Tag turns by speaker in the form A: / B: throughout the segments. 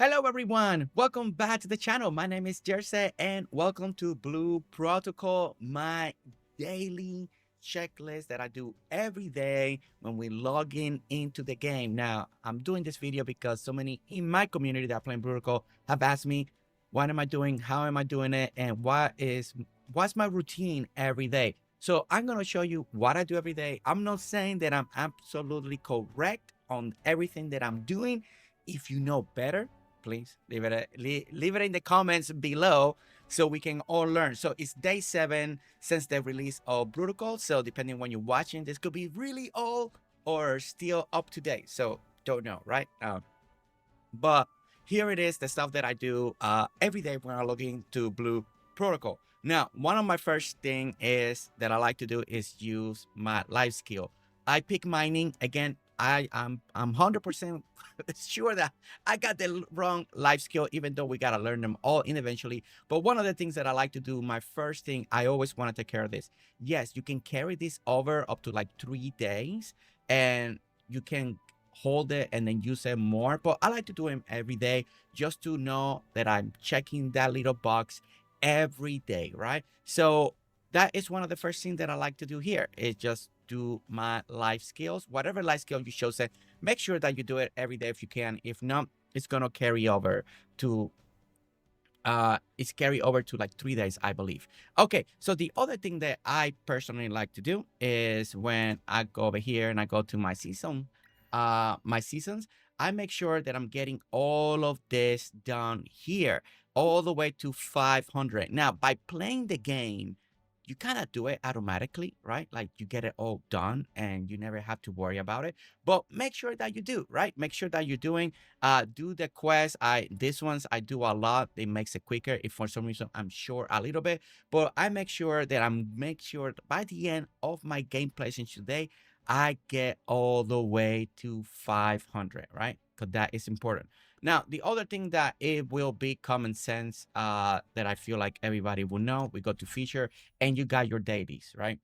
A: Hello everyone, welcome back to the channel. My name is Jersey and welcome to Blue Protocol, my daily checklist that I do every day when we log in into the game. Now, I'm doing this video because so many in my community that are playing Protocol have asked me, what am I doing, how am I doing it, and what's my routine every day. So I'm going to show you what I do every day. I'm not saying that I'm absolutely correct on everything that I'm doing. If you know better, please leave it in the comments below so we can all learn. So it's day 7 since the release of Protocol. So depending when you're watching, this could be really old or still up to date. So don't know, right? But here it is, the stuff that I do every day when I log into Blue Protocol. Now, one of my first thing is that I like to do is use my life skill. I pick mining again. I'm 100% sure that I got the wrong life skill, even though we gotta learn them all in eventually. But one of the things that I like to do, my first thing, I always want to take care of this. Yes, you can carry this over up to like 3 days, and you can hold it and then use it more. But I like to do them every day just to know that I'm checking that little box every day, right? So that is one of the first things that I like to do here is just do my life skills. Whatever life skill you chose it, make sure that you do it every day if you can. If not, it's gonna carry over to like 3 days, I believe. Okay, so the other thing that I personally like to do is when I go over here and I go to my seasons, I make sure that I'm getting all of this done here all the way to 500. Now, by playing the game, you kind of do it automatically, right? Like you get it all done and you never have to worry about it. But make sure that you do, right? Make sure that you're doing do the quest. These ones I do a lot. It makes it quicker. If for some reason I'm short a little bit, but I make sure that by the end of my gameplay since today, I get all the way to 500, right? Because that is important. Now, the other thing that it will be common sense that I feel like everybody will know, we go to feature and you got your dailies, right?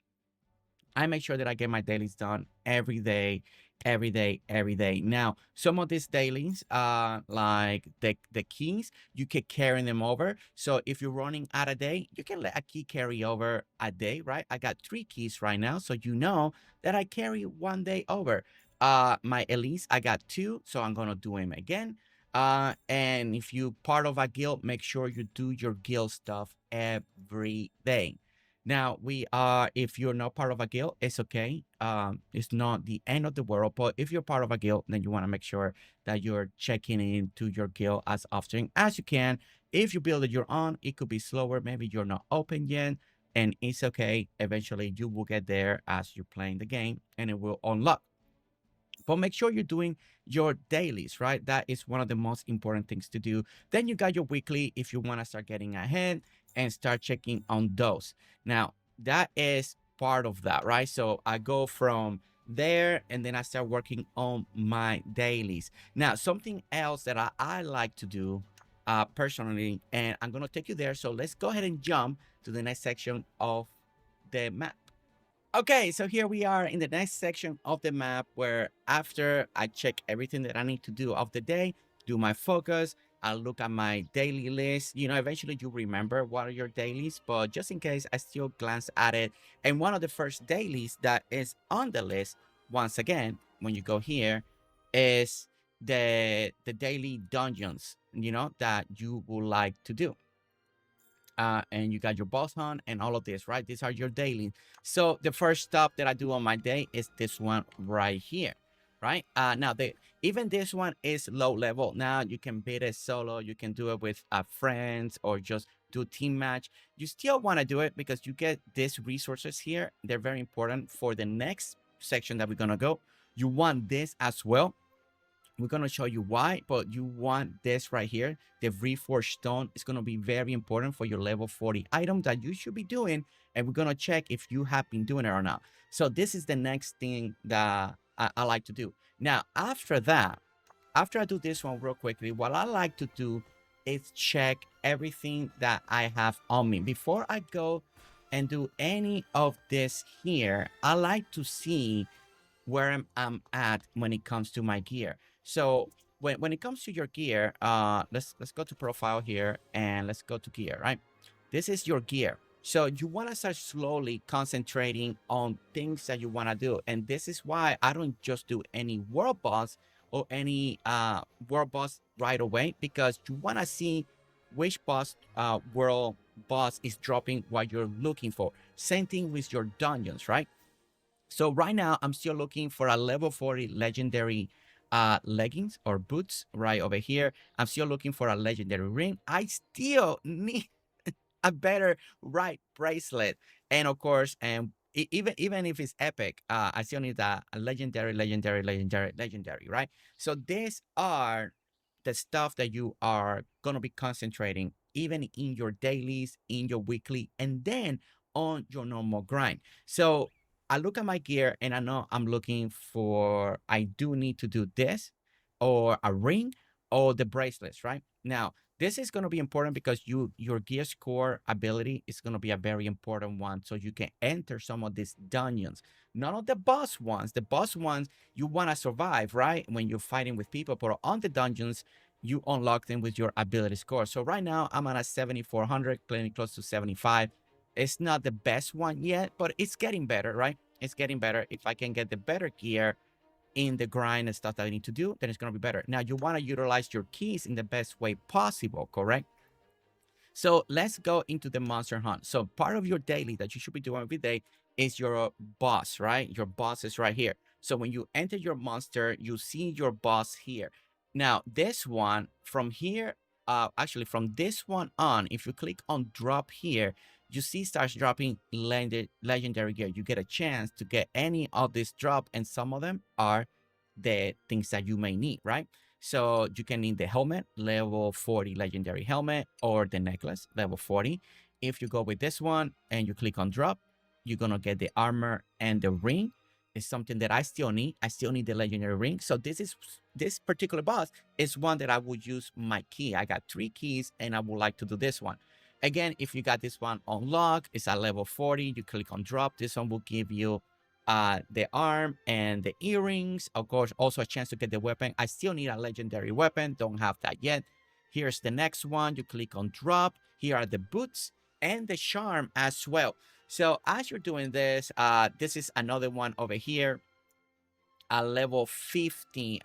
A: I make sure that I get my dailies done every day, every day, every day. Now, some of these dailies, like the keys, you can carry them over. So if you're running out a day, you can let a key carry over a day, right? I got 3 keys right now, so you know that I carry 1 day over. My elites, I got 2, so I'm gonna do them again. And if you part of a guild, make sure you do your guild stuff every day. Now we are, if you're not part of a guild, it's okay. It's not the end of the world, but if you're part of a guild, then you want to make sure that you're checking into your guild as often as you can. If you build it your own, it could be slower. Maybe you're not open yet, and it's okay. Eventually, you will get there as you're playing the game, and it will unlock. But make sure you're doing your dailies, right? That is one of the most important things to do. Then you got your weekly if you want to start getting ahead and start checking on those. Now, that is part of that, right? So I go from there and then I start working on my dailies. Now, something else that I like to do personally, and I'm going to take you there. So let's go ahead and jump to the next section of the map. Okay, so here we are in the next section of the map where after I check everything that I need to do of the day, do my focus, I look at my daily list. You know, eventually you remember what are your dailies, but just in case, I still glance at it. And one of the first dailies that is on the list, once again, when you go here, is the daily dungeons, you know, that you would like to do. And you got your boss hunt and all of this, right? These are your daily. So the first stop that I do on my day is this one right here, right? Now even this one is low level. Now you can beat it solo, you can do it with friends or just do team match. You still want to do it because you get these resources here. They're very important for the next section that we're gonna go. You want this as well. We're going to show you why, but you want this right here. The reforged stone is going to be very important for your level 40 item that you should be doing. And we're going to check if you have been doing it or not. So this is the next thing that I like to do. Now, after that, after I do this one real quickly, what I like to do is check everything that I have on me. Before I go and do any of this here, I like to see where I'm at when it comes to my gear. So when it comes to your gear, let's go to profile here and let's go to gear, right? This is your gear. So you want to start slowly concentrating on things that you want to do. And this is why I don't just do any world boss or any world boss right away, because you want to see which boss world boss is dropping what you're looking for. Same thing with your dungeons, right? So right now I'm still looking for a level 40 legendary leggings or boots right over here. I'm still looking for a legendary ring. I still need a better right bracelet, and of course, and even if it's epic, I still need a legendary, right? So these are the stuff that you are gonna be concentrating even in your dailies, in your weekly, and then on your normal grind. So I look at my gear and I know I'm looking for, I do need to do this or a ring or the bracelets, right? Now, this is going to be important because your gear score ability is going to be a very important one, so you can enter some of these dungeons. None of the boss ones. The boss ones you want to survive, right? When you're fighting with people, but on the dungeons you unlock them with your ability score. So right now I'm at a 7400, playing close to 75. It's not the best one yet, but it's getting better, right? It's getting better. If I can get the better gear in the grind and stuff that I need to do, then it's going to be better. Now, you want to utilize your keys in the best way possible, correct? So let's go into the monster hunt. So part of your daily that you should be doing every day is your boss, right? Your boss is right here. So when you enter your monster, you see your boss here. Now, this one from here, actually from this one on, if you click on drop here, you see starts dropping legendary gear. You get a chance to get any of this drop, and some of them are the things that you may need, right? So you can need the helmet, level 40 legendary helmet, or the necklace, level 40. If you go with this one and you click on drop, you're going to get the armor and the ring. It's something that I still need. I still need the legendary ring. So this particular boss is one that I would use my key. I got 3 keys and I would like to do this one. Again, if you got this one unlocked, it's at level 40. You click on drop. This one will give you the arm and the earrings. Of course, also a chance to get the weapon. I still need a legendary weapon. Don't have that yet. Here's the next one. You click on drop. Here are the boots and the charm as well. So as you're doing this, this is another one over here, a level 50.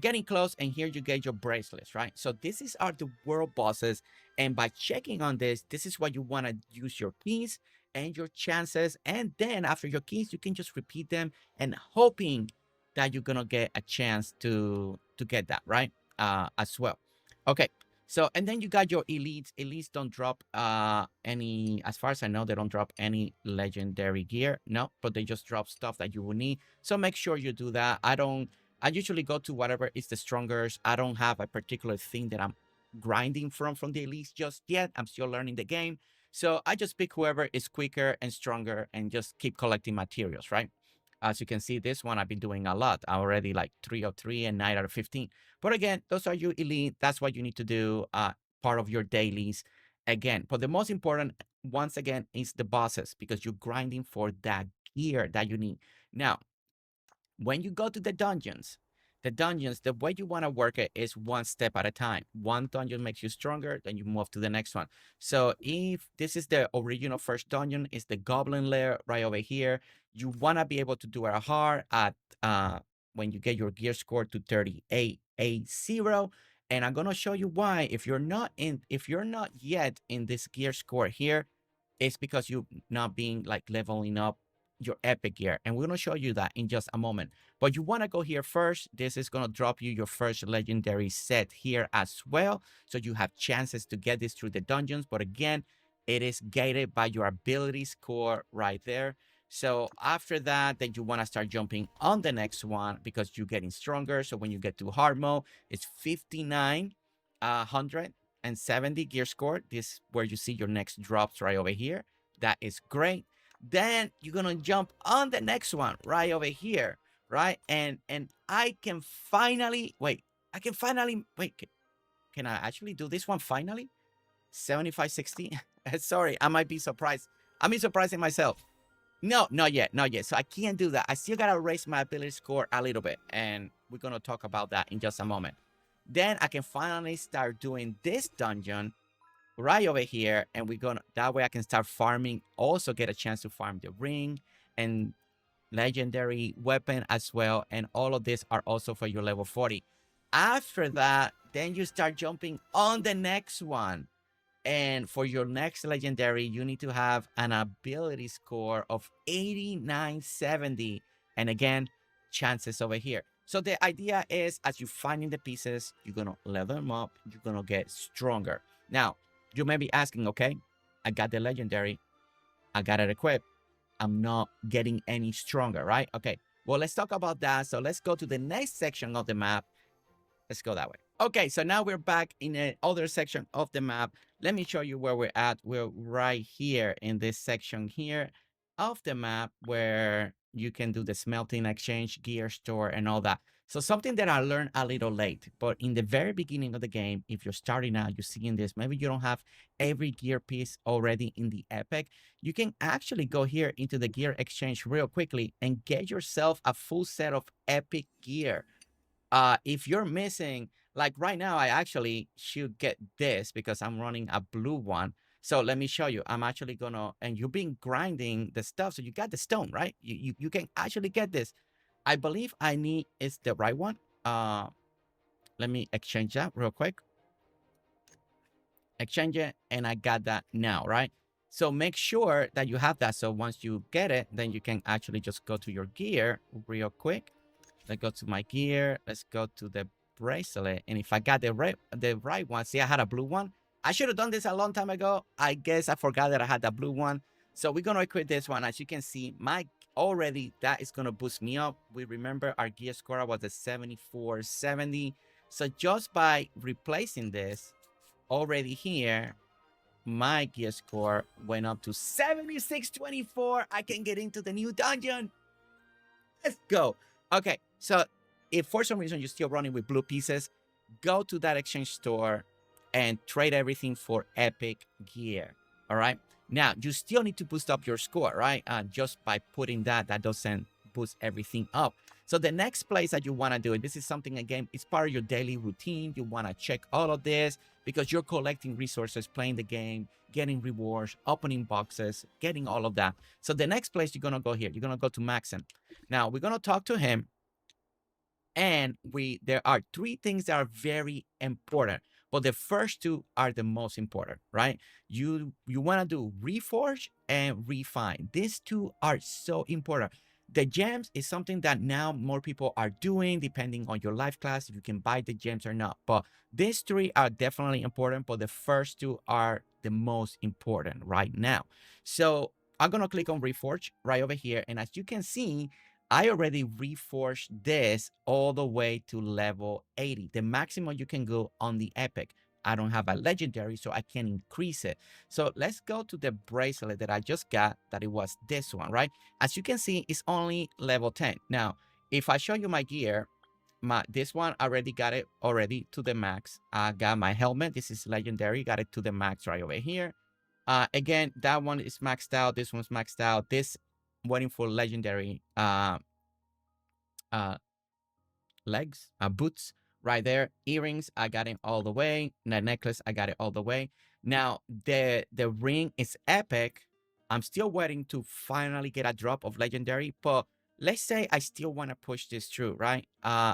A: Getting close, and here you get your bracelets, right? So are the world bosses, and by checking on this is what you want to use your keys and your chances, and then after your keys you can just repeat them and hoping that you're gonna get a chance to get that, right? As well. Okay, so and then you got your elites don't drop any, as far as I know, they don't drop any legendary gear, no, but they just drop stuff that you will need. So make sure you do that. I usually go to whatever is the strongest. I don't have a particular thing that I'm grinding from the elites just yet. I'm still learning the game. So I just pick whoever is quicker and stronger and just keep collecting materials, right? As you can see, this one I've been doing a lot. I already like 3 of 3 and 9 out of 15. But again, those are your elite. That's what you need to do, part of your dailies. Again, but the most important, once again, is the bosses, because you're grinding for that gear that you need. Now, when you go to the way you want to work it is one step at a time. One dungeon makes you stronger, then you move to the next one. So if this is the original first dungeon, is the goblin lair right over here. You want to be able to do it hard at when you get your gear score to 3880. And I'm gonna show you why. If you're not yet in this gear score here, it's because you're not being like leveling up your epic gear, and we're going to show you that in just a moment. But you want to go here first. This is going to drop you your first legendary set here as well, so you have chances to get this through the dungeons. But again, it is gated by your ability score right there. So after that, then you want to start jumping on the next one because you're getting stronger. So when you get to hard mode, it's 5970 gear score. This is where you see your next drops right over here. That is great. Then you're gonna jump on the next one right over here, right? And I can finally wait. Can I actually do this one finally? 7560. Sorry, I might be surprised. I'm surprising myself. No, not yet, not yet. So I can't do that. I still gotta raise my ability score a little bit, and we're gonna talk about that in just a moment. Then I can finally start doing this dungeon right over here, and we're gonna that way I can start farming. Also get a chance to farm the ring and legendary weapon as well, and all of these are also for your level 40. After that, then you start jumping on the next one. And for your next legendary, you need to have an ability score of 8970. And again, chances over here. So the idea is as you're finding the pieces, you're going to level them up. You're going to get stronger. Now, you may be asking, okay, I got the legendary. I got it equipped. I'm not getting any stronger, right? Okay, well, let's talk about that. So let's go to the next section of the map. Let's go that way. Okay, so now we're back in the other section of the map. Let me show you where we're at. We're right here in this section here of the map where you can do the smelting exchange, gear store, and all that. So something that I learned a little late, but in the very beginning of the game, if you're starting out, you're seeing this, maybe you don't have every gear piece already in the epic, you can actually go here into the gear exchange real quickly and get yourself a full set of epic gear. If you're missing, like right now, I actually should get this because I'm running a blue one. So let me show you. I'm actually gonna, and you've been grinding the stuff, so you got the stone, right? You can actually get this. I believe I need is the right one. Let me exchange that real quick. Exchange it, and I got that now, right? So make sure that you have that. So once you get it, then you can actually just go to your gear real quick. Let's go to my gear. Let's go to the bracelet. And if I got the right one, see, I had a blue one. I should have done this a long time ago. I guess I forgot that I had that blue one. So we're going to equip this one. As you can see, my already that is going to boost me up. We remember our gear score was at 7470. So just by replacing this already here, my gear score went up to 7624. I can get into the new dungeon. Let's go. Okay, so if for some reason you're still running with blue pieces, go to that exchange store and trade everything for epic gear. All right. Now you still need to boost up your score, right? Just by putting that doesn't boost everything up. So the next place that you want to do it, this is something again, it's part of your daily routine. You want to check all of this because you're collecting resources, playing the game, getting rewards, opening boxes, getting all of that. So the next place you're gonna go here, you're gonna go to Maxim. Now we're gonna talk to him, and there are three things that are very important. But the first two are the most important, right? You want to do reforge and refine. These two are so important. The gems is something that now more people are doing depending on your life class, if you can buy the gems or not. But these three are definitely important, but the first two are the most important right now. So I'm going to click on reforge right over here. And as you can see, I already reforged this all the way to level 80, the maximum you can go on the epic. I don't have a legendary, so I can increase it. So let's go to the bracelet that I just got, that it was this one, right? As you can see, it's only level 10. Now, if I show you my gear, this one already got it already to the max. I got my helmet. This is legendary. Got it to the max right over here. Again, that one is maxed out. This one's maxed out. This waiting for legendary legs, boots right there. Earrings, I got it all the way. The necklace, I got it all the way. Now the ring is epic. I'm still waiting to finally get a drop of legendary, but let's say I still want to push this through, right?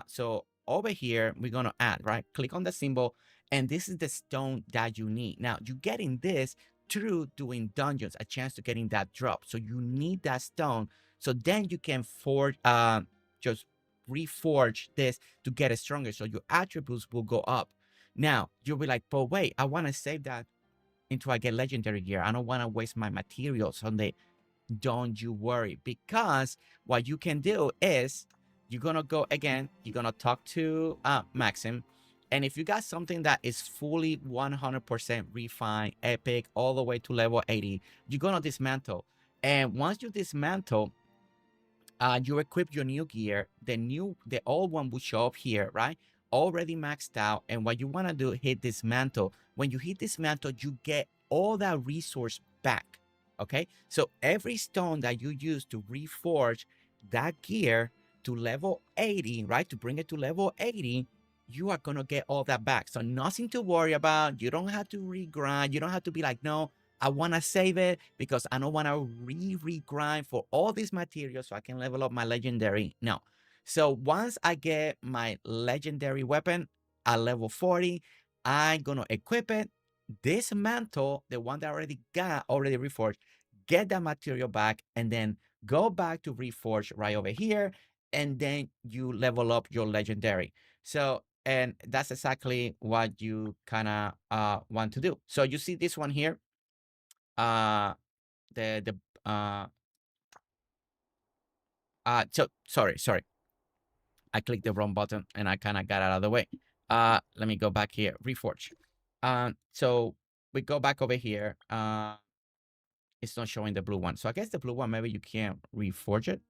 A: So over here we're gonna add, right? Click on the symbol, and this is the stone that you need. Now you're getting this through doing dungeons, a chance to getting that drop. So you need that stone, so then you can forge, just reforge this to get it stronger, so your attributes will go up. Now you'll be like, but wait, I want to save that until I get legendary gear. I don't want to waste my materials on the. Don't you worry, because what you can do is you're gonna go again, you're gonna talk to Maxim, and if you got something that is fully 100% refined, epic, all the way to level 80, you're gonna dismantle. And once you dismantle, you equip your new gear. The old one will show up here, right? Already maxed out. And what you want to do, hit dismantle. When you hit dismantle, you get all that resource back. Okay, so every stone that you use to reforge that gear to level 80, right, to bring it to level 80, you are going to get all that back. So nothing to worry about. You don't have to regrind. You don't have to be like, no, I want to save it because I don't want to regrind for all these materials so I can level up my legendary. No. So once I get my legendary weapon at level 40, I'm going to equip it, dismantle the one that I already reforged, get that material back, and then go back to reforge right over here, and then you level up your legendary. So, and that's exactly what you kind of want to do. So you see this one here, the so sorry, I clicked the wrong button and I kind of got out of the way. Let me go back here, reforge. So we go back over here. It's not showing the blue one. So I guess the blue one, maybe you can't reforge it,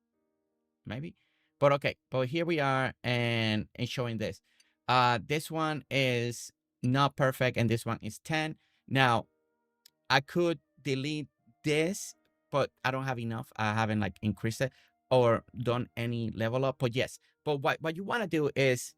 A: maybe. But okay, but here we are, and it's showing this. This one is not perfect, and this one is 10. Now, I could delete this, but I don't have enough. I haven't like increased it or done any level up. But yes, but what you want to do is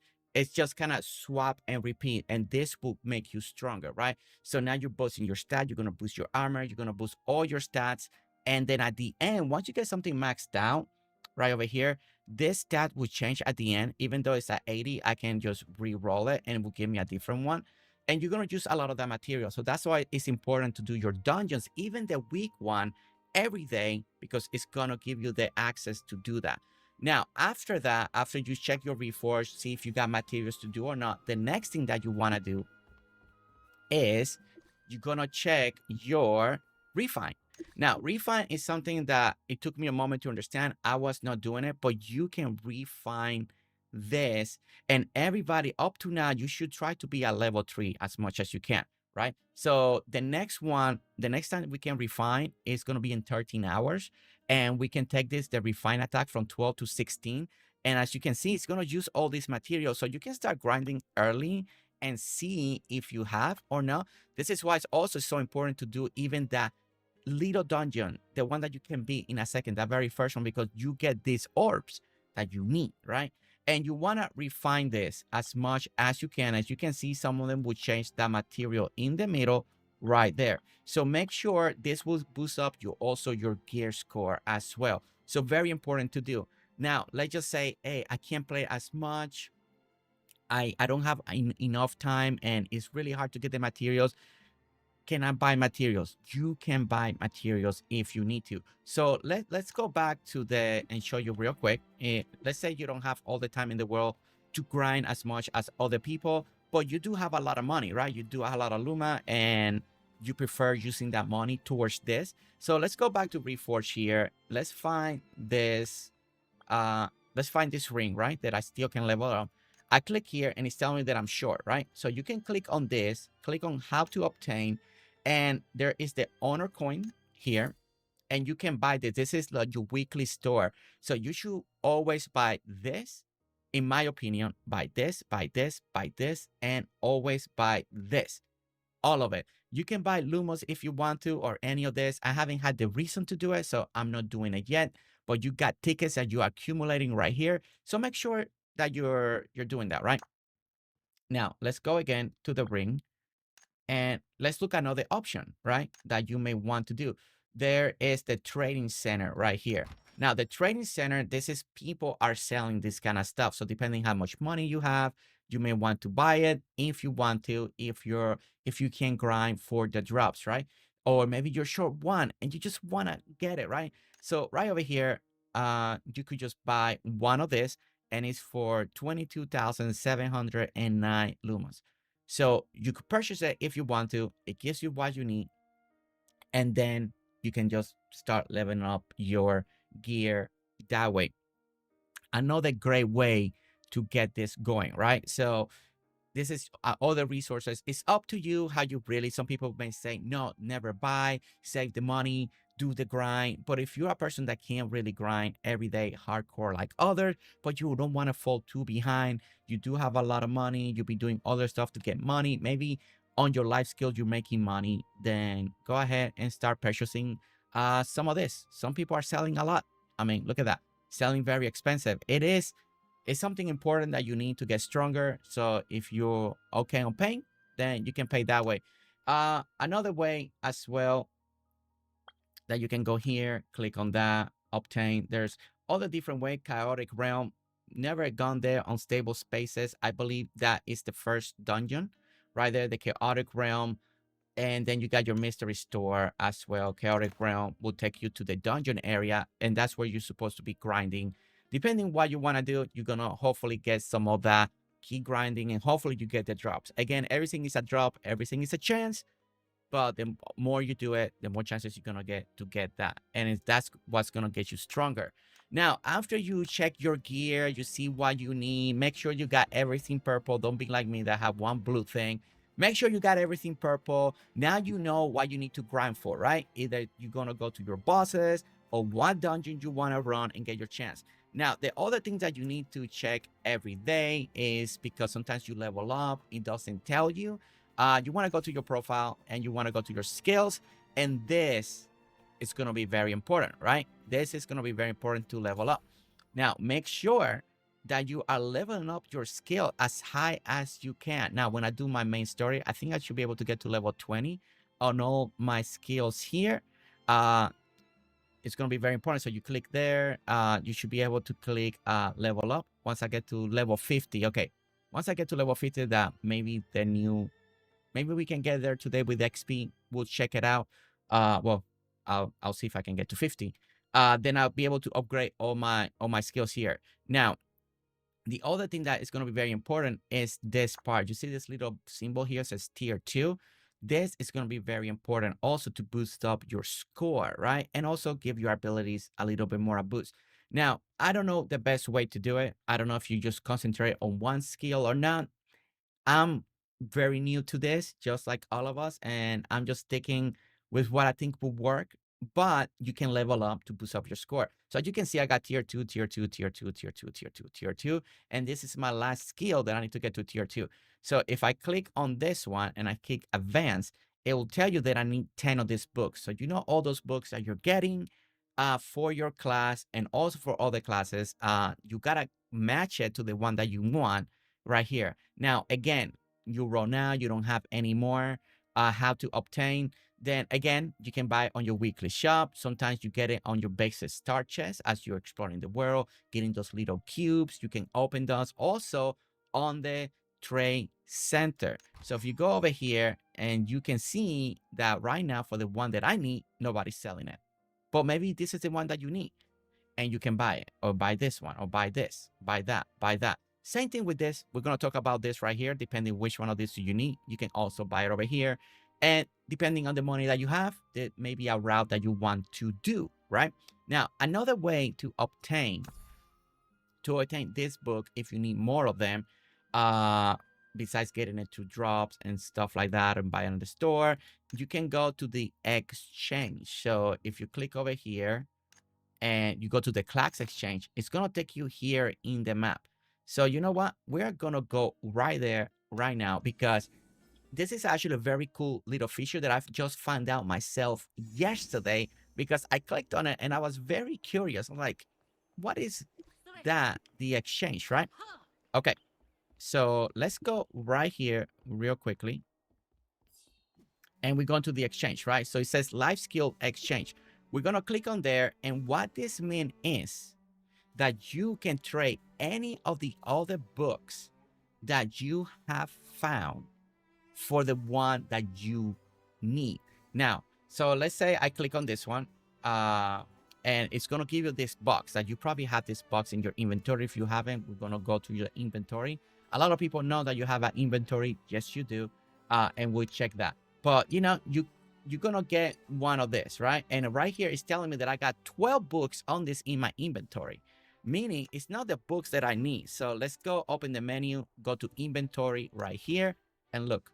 A: just kind of swap and repeat, and this will make you stronger, right? So now you're boosting your stat. You're gonna boost your armor. You're gonna boost all your stats, and then at the end, once you get something maxed out, right over here, this stat will change at the end. Even though it's at 80, I can just re-roll it, and it will give me a different one, and you're going to use a lot of that material. So that's why it's important to do your dungeons, even the weak one, every day, because it's going to give you the access to do that. Now, after that, after you check your reforge, see if you got materials to do or not, the next thing that you want to do is you're going to check your refine. Now, refine is something that it took me a moment to understand. I was not doing it, but you can refine this, and everybody up to now, you should try to be at level 3 as much as you can, right? So the next time we can refine is going to be in 13 hours, and we can take the refine attack from 12 to 16. And as you can see, it's going to use all these materials. So you can start grinding early and see if you have or not. This is why it's also so important to do even that little dungeon, the one that you can beat in a second, that very first one, because you get these orbs that you need, right? And you want to refine this as much as you can. As you can see, some of them will change that material in the middle right there. So make sure this will boost up your gear score as well. So very important to do. Now, let's just say, hey, I can't play as much. I don't have enough time, and it's really hard to get the materials. Can I buy materials? You can buy materials if you need to. So let's go back to and show you real quick. Let's say you don't have all the time in the world to grind as much as other people, but you do have a lot of money, right? You do have a lot of Luma, and you prefer using that money towards this. So let's go back to Reforge here. Let's find this ring, right, that I still can level up. I click here and it's telling me that I'm short, right? So you can click on this, click on how to obtain, and there is the honor coin here, and you can buy this. This is like your weekly store. So you should always buy this. In my opinion, buy this, buy this, buy this, and always buy this. All of it. You can buy Lumos if you want to, or any of this. I haven't had the reason to do it, so I'm not doing it yet. But you got tickets that you're accumulating right here. So make sure that you're doing that, right? Now, let's go again to the ring. And let's look at another option, right, that you may want to do. There is the trading center right here. Now, the trading center, this is people are selling this kind of stuff. So depending how much money you have, you may want to buy it if you want to, if you can grind for the drops, right? Or maybe you're short one and you just want to get it, right? So right over here, you could just buy one of this, and it's for 22,709 lumos. So you could purchase it if you want to. It gives you what you need, and then you can just start leveling up your gear that way. Another great way to get this going, right? So this is other resources. It's up to you how you really. Some people may say, no, never buy, save the money, do the grind. But if you're a person that can't really grind every day hardcore like others, but you don't want to fall too behind, you do have a lot of money, you'll be doing other stuff to get money, maybe on your life skills you're making money, then go ahead and start purchasing some of this. Some people are selling a lot. I mean, look at that. Selling very expensive. It's something important that you need to get stronger. So if you're okay on paying, then you can pay that way. Another way as well that you can go here, click on that, obtain. There's all the different way. Chaotic realm. Never gone there. Unstable spaces. I believe that is the first dungeon right there. The chaotic realm. And then you got your mystery store as well. Chaotic realm will take you to the dungeon area, and that's where you're supposed to be grinding. Depending what you want to do, you're gonna hopefully get some of that key grinding, and hopefully you get the drops. Again, everything is a drop, everything is a chance, but the more you do it, the more chances you're gonna get to get that, and that's what's gonna get you stronger. Now, after you check your gear, you see what you need, make sure you got everything purple. Don't be like me that have one blue thing. Make sure you got everything purple. Now you know what you need to grind for, right? Either you're gonna go to your bosses or what dungeon you want to run and get your chance. Now, the other thing that you need to check every day is because sometimes you level up, it doesn't tell you. You want to go to your profile and you want to go to your skills, and this is going to be very important, right? This is going to be very important to level up. Now, make sure that you are leveling up your skill as high as you can. Now, when I do my main story, I think I should be able to get to level 20 on all my skills here. It's going to be very important. So you click there. You should be able to click level up. Once I get to level 50, okay. Once I get to level 50, that maybe the new, maybe we can get there today with XP. We'll check it out. Well, I'll see if I can get to 50. Then I'll be able to upgrade all my skills here. Now, the other thing that is going to be very important is this part. You see this little symbol here says tier 2. This is going to be very important also to boost up your score, right? And also give your abilities a little bit more a boost. Now, I don't know the best way to do it. I don't know if you just concentrate on one skill or not. I'm very new to this, just like all of us, and I'm just sticking with what I think will work. But you can level up to boost up your score. So as you can see, I got tier 2, tier 2, tier 2, tier 2, tier 2, tier 2. And this is my last skill that I need to get to tier 2. So if I click on this one and I click advance, it will tell you that I need 10 of these books. So you know all those books that you're getting for your class and also for other classes, you got to match it to the one that you want right here. Now, again, you run out, you don't have any more. How to obtain, then again, you can buy on your weekly shop. Sometimes you get it on your basic start chest as you're exploring the world, getting those little cubes. You can open those also on the trade center. So if you go over here and you can see that right now for the one that I need, nobody's selling it. But maybe this is the one that you need and you can buy it, or buy this one, or buy this, buy that, buy that. Same thing with this. We're going to talk about this right here. Depending which one of these you need, you can also buy it over here. And depending on the money that you have, that may be a route that you want to do, right? Now, another way to obtain this book, if you need more of them, besides getting it to drops and stuff like that and buy it in the store, you can go to the exchange. So if you click over here and you go to the class exchange, it's going to take you here in the map. So you know what? We're going to go right there right now because this is actually a very cool little feature that I've just found out myself yesterday because I clicked on it and I was very curious. I'm like, what is that? The exchange, right? Okay. So let's go right here real quickly. And we're going to the exchange, right? So it says life skill exchange. We're going to click on there. And what this means is that you can trade any of the other books that you have found for the one that you need. Now, so let's say I click on this one, and it's going to give you this box that you probably have this box in your inventory. If you haven't, we're going to go to your inventory. A lot of people know that you have an inventory. Yes, you do. And we'll check that. But, you know, you're going to get one of this, right? And right here is telling me that I got 12 books on this in my inventory, meaning it's not the books that I need. So let's go open the menu, go to inventory right here, and look.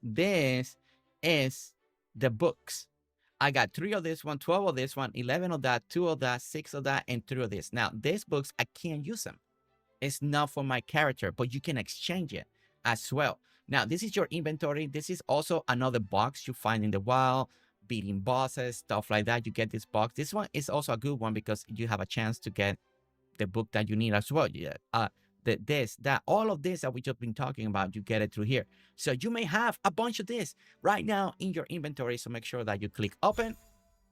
A: This is the books. I got 3 of this one, 12 of this one, 11 of that, 2 of that, 6 of that, and 3 of this. Now, these books, I can't use them. It's not for my character, but you can exchange it as well. Now, this is your inventory. This is also another box you find in the wild. beating bosses, stuff like that. You get this box. This one is also a good one because you have a chance to get the book that you need as well. Yeah. All of this that we just been talking about, you get it through here. So you may have a bunch of this right now in your inventory. So make sure that you click open.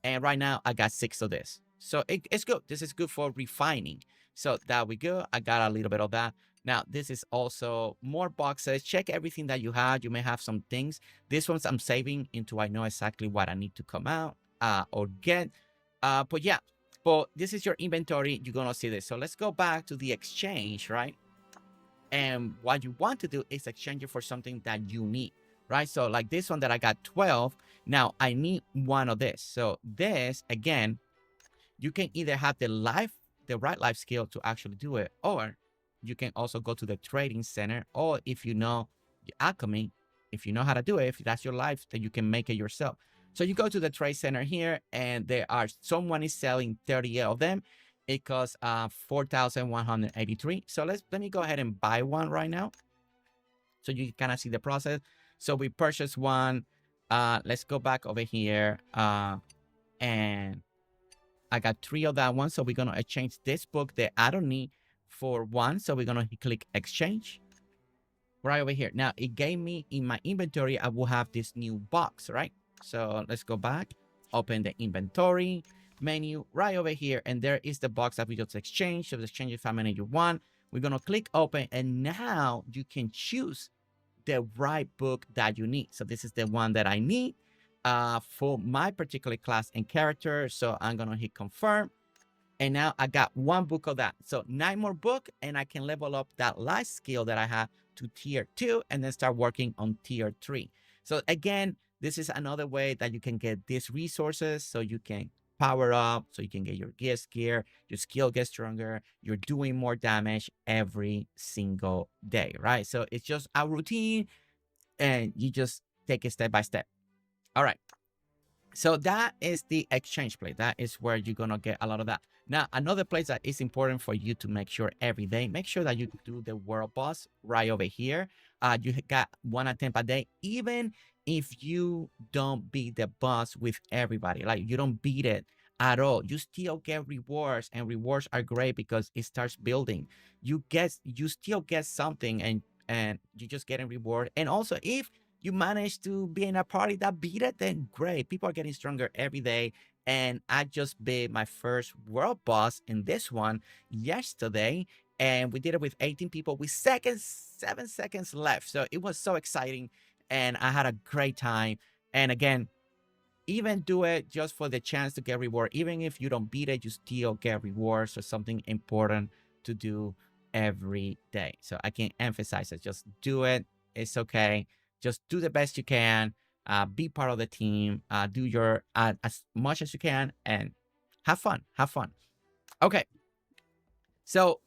A: And right now I got 6 of this. So it's good. This is good for refining. So that we go. I got a little bit of that. Now, this is also more boxes. Check everything that you have. You may have some things. This one's I'm saving into I know exactly what I need to come out or get. But yeah, but this is your inventory. You're going to see this. So let's go back to the exchange, right? And what you want to do is exchange it for something that you need, right? So like this one that I got 12. Now I need one of this. So this, again, you can either have the right life skill to actually do it, or you can also go to the trading center, or if you know the alchemy, if you know how to do it, if that's your life, then you can make it yourself. So you go to the trade center here, and someone is selling 38 of them. It costs 4,183. So let me go ahead and buy one right now, so you can kind of see the process. So we purchased one. Let's go back over here, and I got 3 of that one. So we're gonna exchange this book that I don't need for one. So we're gonna click exchange right over here. Now it gave me in my inventory, I will have this new box, right? So let's go back, open the inventory menu right over here, and there is the box that we just exchanged. So let's change it how many you want. We're gonna click open, and now you can choose the right book that you need. So this is the one that I need for my particular class and character. So I'm gonna hit confirm, and now I got 1 book of that. So 9 more book, and I can level up that life skill that I have to tier 2, and then start working on tier 3. So again, this is another way that you can get these resources, so you can power up, so you can get your gear, your skill gets stronger, you're doing more damage every single day, right? So it's just a routine, and you just take it step by step. All right. So that is the exchange place. That is where you're going to get a lot of that. Now, another place that is important for you to make sure every day, make sure that you do the world boss right over here. You got 1 attempt a day, even if you don't beat the boss with everybody, like you don't beat it at all, you still get rewards, and rewards are great because it starts building. You still get something, and you just get a reward. And also, if you manage to be in a party that beat it, then great. People are getting stronger every day. And I just beat my first world boss in this one yesterday, and we did it with 18 people with 7 seconds left. So it was so exciting, and I had a great time. And again, even do it just for the chance to get reward. Even if you don't beat it, you still get rewards or something important to do every day. So I can emphasize it. Just do it. It's okay. Just do the best you can. Be part of the team. Do your as much as you can, and have fun. Have fun. Okay. So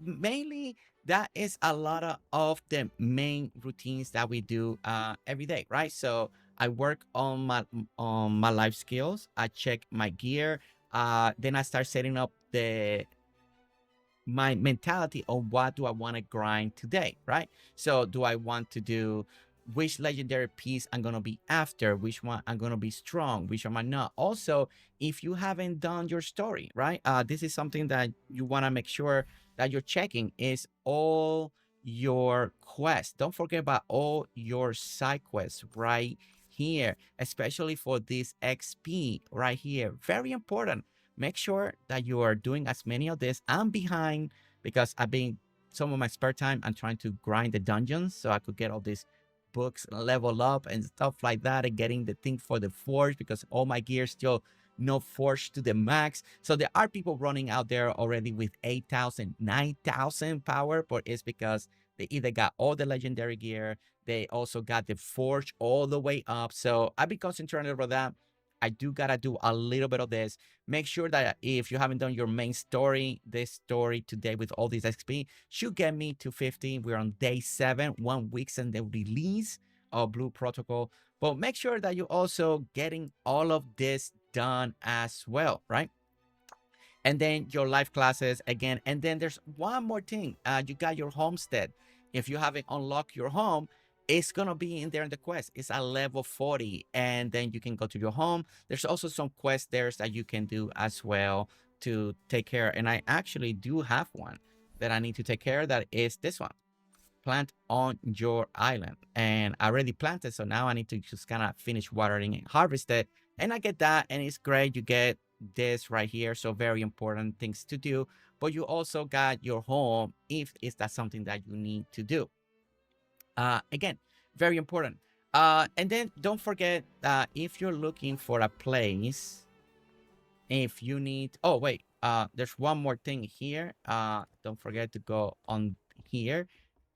A: mainly that is a lot of the main routines that we do every day, right? So I work on my life skills. I check my gear. Then I start setting up my mentality on what do I want to grind today, right? So do I want to do which legendary piece I'm going to be after, which one I'm going to be strong, which one I'm not. Also, if you haven't done your story, right? This is something that you want to make sure that you're checking is all your quests. Don't forget about all your side quests right here, especially for this XP right here. Very important. Make sure that you are doing as many of this. I'm behind because I've been some of my spare time. I'm trying to grind the dungeons so I could get all these books, level up and stuff like that, and getting the thing for the forge because all my gear still no forge to the max. So there are people running out there already with 8,000, 9,000 power, but it's because they either got all the legendary gear, they also got the forge all the way up. So I've been concentrating over that. I do gotta do a little bit of this. Make sure that if you haven't done your main story, this story today with all these XP should get me to 50. We're on day 7, 1 week since the release of Blue Protocol. But make sure that you're also getting all of this done as well, right? And then your life classes again. And then there's one more thing. You got your homestead. If you haven't unlocked your home, it's gonna be in there in the quest. It's a level 40, and then you can go to your home. There's also some quests there that you can do as well to take care. And I actually do have one that I need to take care of. That is this one: plant on your island. And I already planted, so now I need to just kind of finish watering and harvest it. And I get that, and it's great. You get this right here, so very important things to do. But you also got your home if is that something that you need to do. Again, very important. And then don't forget that if you're looking for a place, if you need, oh wait, there's one more thing here. Don't forget to go on here.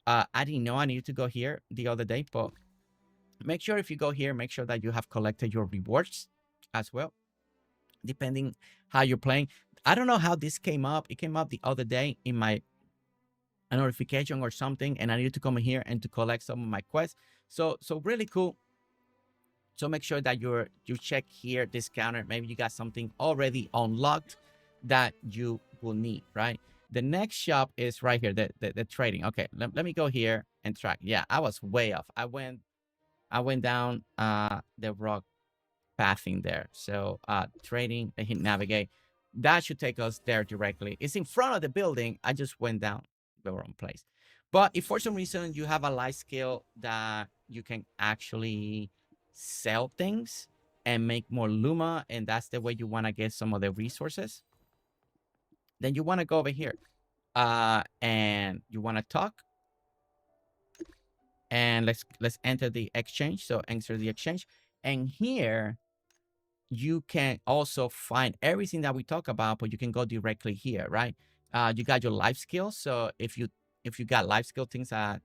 A: I didn't know I needed to go here the other day, but make sure if you go here, make sure that you have collected your rewards as well, depending how you're playing. I don't know how this came up. It came up the other day in my a notification or something, and I needed to come in here and to collect some of my quests. So really cool. So make sure that you check here this counter. Maybe you got something already unlocked that you will need, right? The next shop is right here, the trading. Okay, let me go here and track. Yeah, I was way off. I went down the rock pathing there. So trading, I hit navigate. That should take us there directly. It's in front of the building. I just went down the wrong place. But if for some reason you have a life skill that you can actually sell things and make more Luma, and that's the way you want to get some of the resources, then you want to go over here and you want to talk, and let's enter the exchange. So enter the exchange, and here you can also find everything that we talk about, but you can go directly here, right? You got your life skills. So if you got life skill things that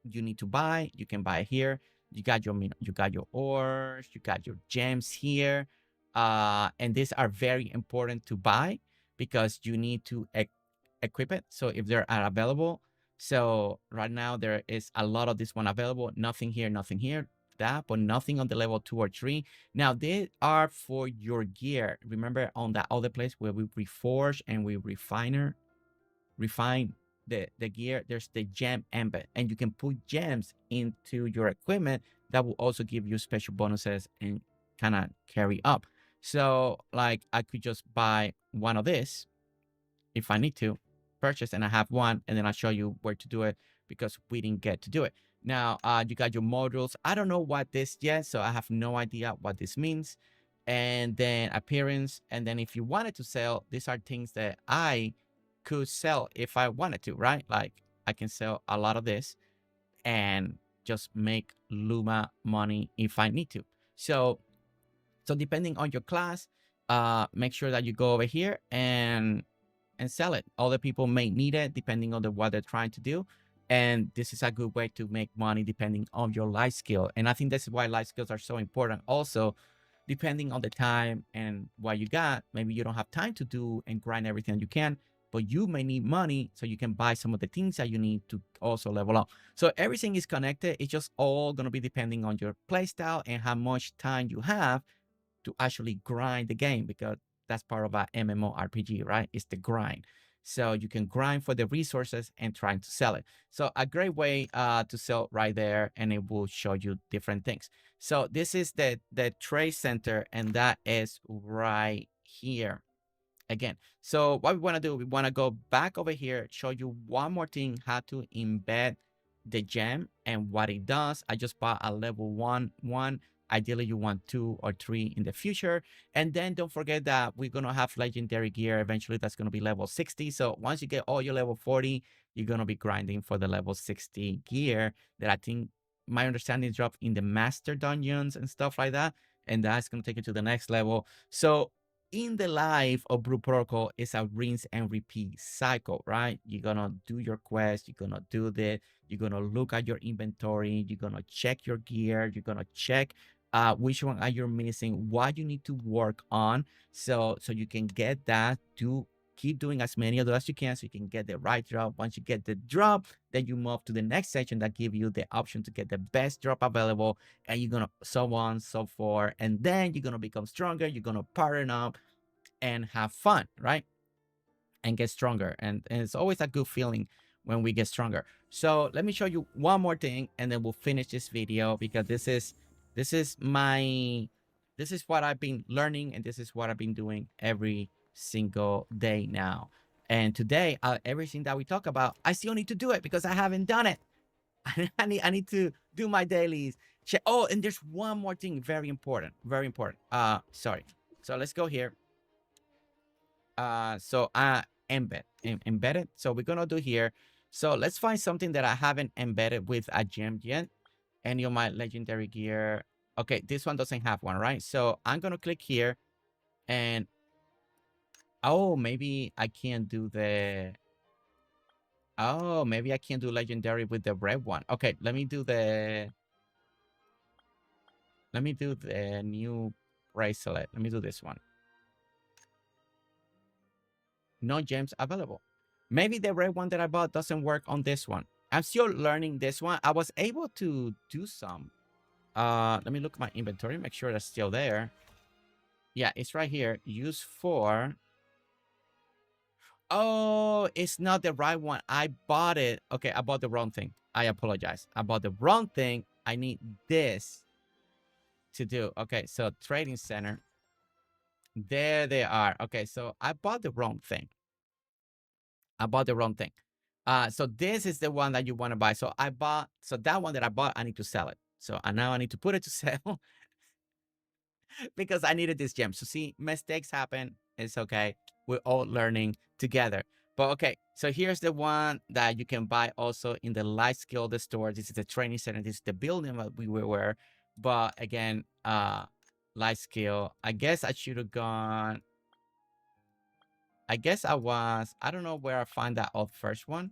A: you need to buy, you can buy here. You got your ores, you got your gems here, and these are very important to buy because you need to equip it. So if they are available, so right now there is a lot of this one available. Nothing here, that, but nothing on the level 2 or 3. Now they are for your gear. Remember on that other place where we reforge and we refine the gear, there's the gem embed, and you can put gems into your equipment that will also give you special bonuses and kind of carry up. So like I could just buy one of this if I need to purchase, and I have one, and then I'll show you where to do it because we didn't get to do it. Now you got your modules. I don't know what this yet, so I have no idea what this means. And then appearance, and then if you wanted to sell, these are things that I could sell if I wanted to, right? Like I can sell a lot of this and just make Luma money if I need to. So depending on your class, make sure that you go over here and sell it. Other people may need it depending on what they're trying to do. And this is a good way to make money depending on your life skill. And I think that's why life skills are so important. Also, depending on the time and what you got, maybe you don't have time to do and grind everything you can, but you may need money so you can buy some of the things that you need to also level up. So everything is connected. It's just all going to be depending on your playstyle and how much time you have to actually grind the game, because that's part of our MMORPG, right? It's the grind. So you can grind for the resources and trying to sell it. So a great way to sell right there, and it will show you different things. So this is the trade center, and that is right here. Again, so what we want to do, we want to go back over here, show you one more thing, how to embed the gem and what it does. I just bought a level 1. Ideally you want 2 or 3 in the future. And then don't forget that we're going to have legendary gear eventually. That's going to be level 60. So once you get all your level 40, you're going to be grinding for the level 60 gear that I think my understanding is drop in the master dungeons and stuff like that. And that's going to take you to the next level. So in the life of Brew Protocol, it's a rinse and repeat cycle, right? You're going to do your quest. You're going to do that. You're going to look at your inventory. You're going to check your gear. You're going to check which one are you missing, what you need to work on. So you can get that, to keep doing as many of those as you can so you can get the right drop. Once you get the drop, then you move to the next section that give you the option to get the best drop available, and you're gonna so on so forth, and then you're gonna become stronger. You're gonna partner up and have fun, right? And get stronger, and it's always a good feeling when we get stronger. So let me show you one more thing, and then we'll finish this video, because this is my this is what I've been learning, and this is what I've been doing every single day now. And today, everything that we talk about, I still need to do it because I haven't done it. I need to do my dailies. Oh, and there's one more thing, very important, very important. Sorry. So let's go here. Embedded. So we're gonna do here. So let's find something that I haven't embedded with a gem yet. Any of my legendary gear. Okay, this one doesn't have one, right? So I'm gonna click here, and oh, maybe I can't do the. Oh, maybe I can't do legendary with the red one. Okay, let me do the. Let me do the new bracelet. Let me do this one. No gems available. Maybe the red one that I bought doesn't work on this one. I'm still learning this one. I was able to do some. Let me look at my inventory, make sure that's still there. Yeah, it's right here. Use for. Oh, it's not the right one. I bought it. Okay, I bought the wrong thing. I apologize. I bought the wrong thing. I need this to do. Okay, so trading center. There they are. Okay, so I bought the wrong thing. I bought the wrong thing. So this is the one that you want to buy. So that one that I bought, I need to sell it. So now I need to put it to sell because I needed this gem. So see, mistakes happen. It's okay. We're all learning together. But okay, so here's the one that you can buy also in the light skill the store. This is the training center. This is the building that we were. But again, light skill. I guess I should have gone. I guess I don't know where I find that old first one.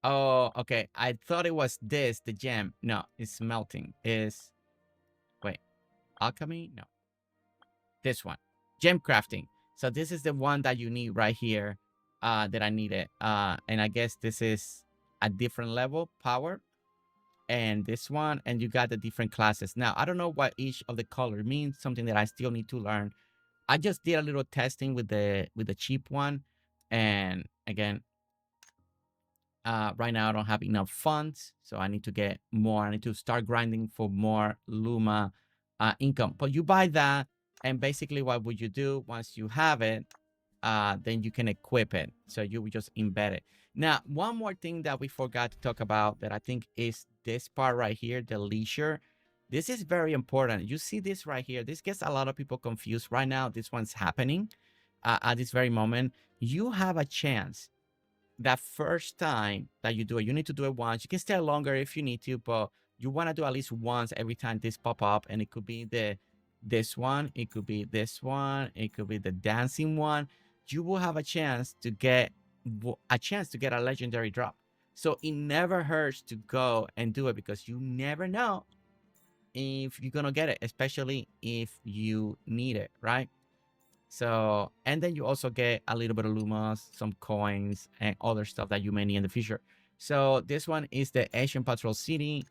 A: Oh, okay. I thought it was this, the gem. No, it's melting. Wait, alchemy? No. This one. Gem crafting. So this is the one that you need right here, that I needed. And I guess this is a different level, power. And this one, and you got the different classes. Now, I don't know what each of the color means, something that I still need to learn. I just did a little testing with the cheap one. And again, right now I don't have enough funds, so I need to get more. I need to start grinding for more Luma income. But you buy that, and basically what would you do once you have it, then you can equip it. So you would just embed it. Now, one more thing that we forgot to talk about that I think is this part right here, the leisure. This is very important. You see this right here. This gets a lot of people confused right now. This one's happening at this very moment. You have a chance that first time that you do it. You need to do it once. You can stay longer if you need to, but you want to do at least once every time this pop up. And it could be this one, it could be this one, it could be the dancing one. You will have a chance to get a legendary drop. So it never hurts to go and do it, because you never know if you're gonna get it, especially if you need it, right? So, and then you also get a little bit of Lumas, some coins, and other stuff that you may need in the future. So this one is the Asian Patrol City.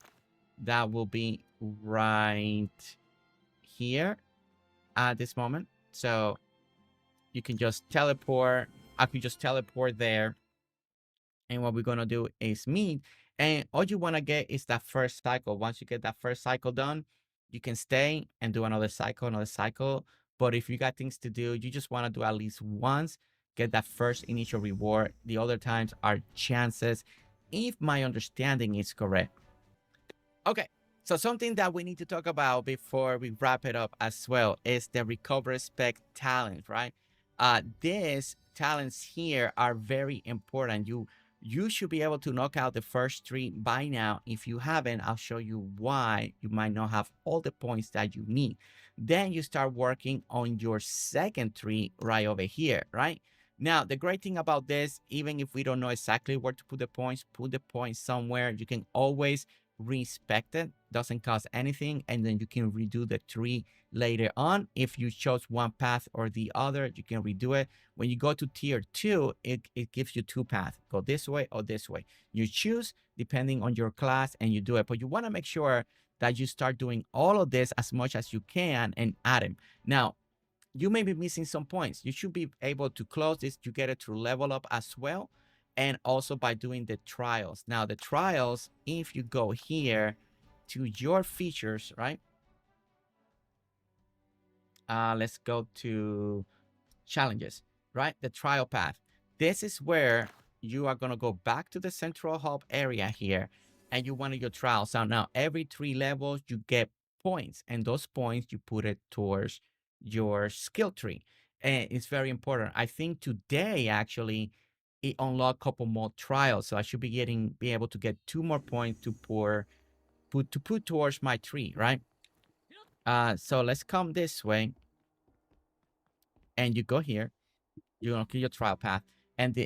A: That will be right here at this moment. So you can just teleport. I could just teleport there. And what we're going to do is meet. And all you want to get is that first cycle. Once you get that first cycle done, you can stay and do another cycle. But if you got things to do, you just want to do at least once, get that first initial reward. The other times are chances, if my understanding is correct. Okay, so something that we need to talk about before we wrap it up as well is the recover spec talent, right? These talents here are very important. You should be able to knock out the first 3 by now. If you haven't, I'll show you why you might not have all the points that you need. Then you start working on your second 3 right over here, right? Now, the great thing about this, even if we don't know exactly where to put the points somewhere. You can always respect it, doesn't cost anything, and then you can redo the 3 later on. If you chose one path or the other, you can redo it. When you go to tier 2, it gives you 2 paths, go this way or this way. You choose depending on your class and you do it, but you want to make sure that you start doing all of this as much as you can and add them. Now, you may be missing some points. You should be able to close this. You get it through level up as well. and also by doing the trials. Now the trials, if you go here to your features, right? Let's go to challenges, right? The trial path. This is where you are going to go back to the central hub area here, and you want to your trial. So now every 3 levels you get points, and those points you put it towards your skill tree. And it's very important. I think today actually it unlocked a couple more trials, so I should be able to get 2 more points to put towards my tree, right? So let's come this way, and you go here. You're gonna kill your trial path, and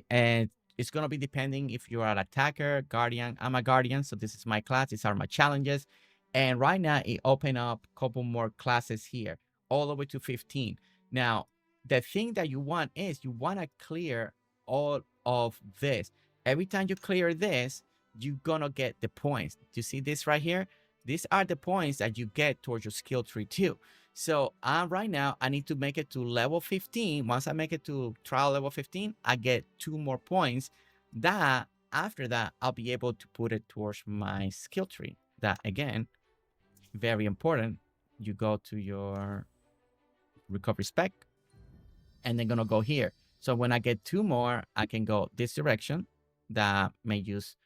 A: it's gonna be depending if you're an attacker, guardian. I'm a guardian, so this is my class. These are my challenges, and right now it opened up a couple more classes here, all the way to 15. Now, the thing that you want is you want to clear all of this. Every time you clear this, you're gonna get the points. Do you see this right here? These are the points that you get towards your skill tree too. So right now, I need to make it to level 15. Once I make it to trial level 15, I get 2 more points. That after that, I'll be able to put it towards my skill tree. That again, very important. You go to your recovery spec, and then gonna go here. So when I get 2 more, I can go this direction. That may use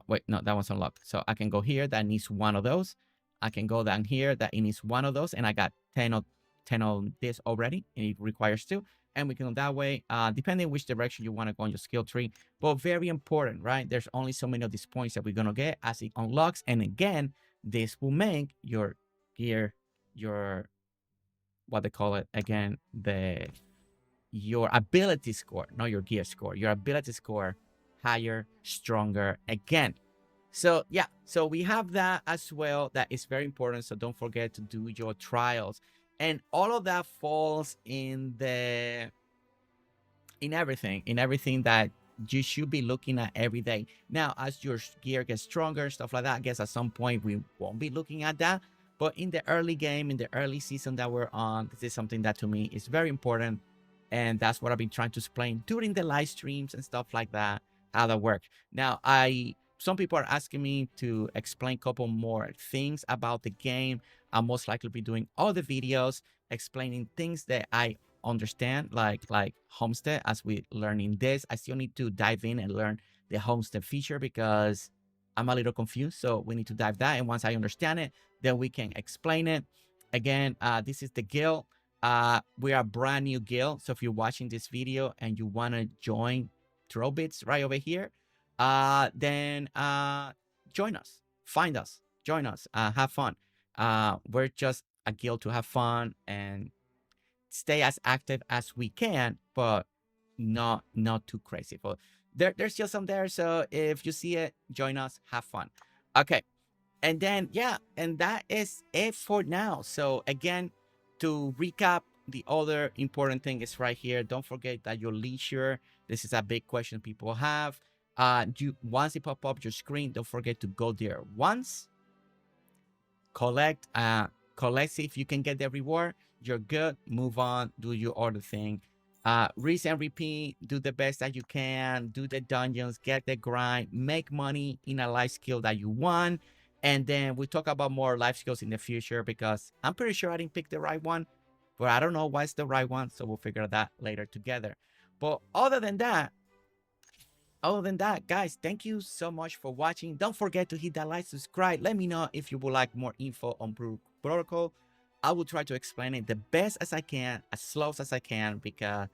A: wait, no, that one's unlocked. So I can go here, that needs 1 of those. I can go down here, that it needs 1 of those, and I got 10 of this already, and it requires 2. And we can go that way, depending which direction you want to go on your skill tree. But very important, right? There's only so many of these points that we're gonna get as it unlocks. And again, this will make your gear, your what they call it again, your ability score, not your gear score, your ability score higher, stronger again. So yeah, so we have that as well. That is very important. So don't forget to do your trials, and all of that falls in everything that you should be looking at every day. Now, as your gear gets stronger, stuff like that, I guess at some point we won't be looking at that. But in the early game, in the early season that we're on, this is something that to me is very important. And that's what I've been trying to explain during the live streams and stuff like that, how that works. Now, some people are asking me to explain a couple more things about the game. I'll most likely be doing all the videos explaining things that I understand, like homestead. As we learning this, I still need to dive in and learn the homestead feature because I'm a little confused. So we need to dive that, and once I understand it, then we can explain it. Again, this is the guild. We are a brand new guild, so if you're watching this video and you want to join Throwbits right over here, then join us, find us, join us, have fun. We're just a guild to have fun and stay as active as we can, but not too crazy. But there's still some there, so if you see it, join us, have fun. Okay, and then yeah, and that is it for now. So again, to recap, the other important thing is right here. Don't forget that your leisure, this is a big question people have. Once it pop up your screen, don't forget to go there once, collect, see if you can get the reward. You're good, move on, do your other thing. Rinse and repeat, do the best that you can, do the dungeons, get the grind, make money in a life skill that you want. And then we talk about more life skills in the future, because I'm pretty sure I didn't pick the right one, but I don't know what's the right one, so we'll figure that later together. But other than that, guys, thank you so much for watching. Don't forget to hit that like, subscribe. Let me know if you would like more info on Brew Protocol. I will try to explain it the best as I can, as slow as I can, because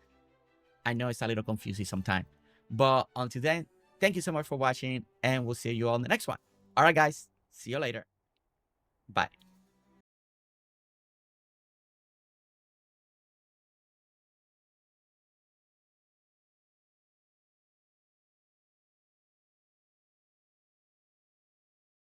A: I know it's a little confusing sometimes. But until then, thank you so much for watching, and we'll see you all in the next one. All right, guys. See you later. Bye.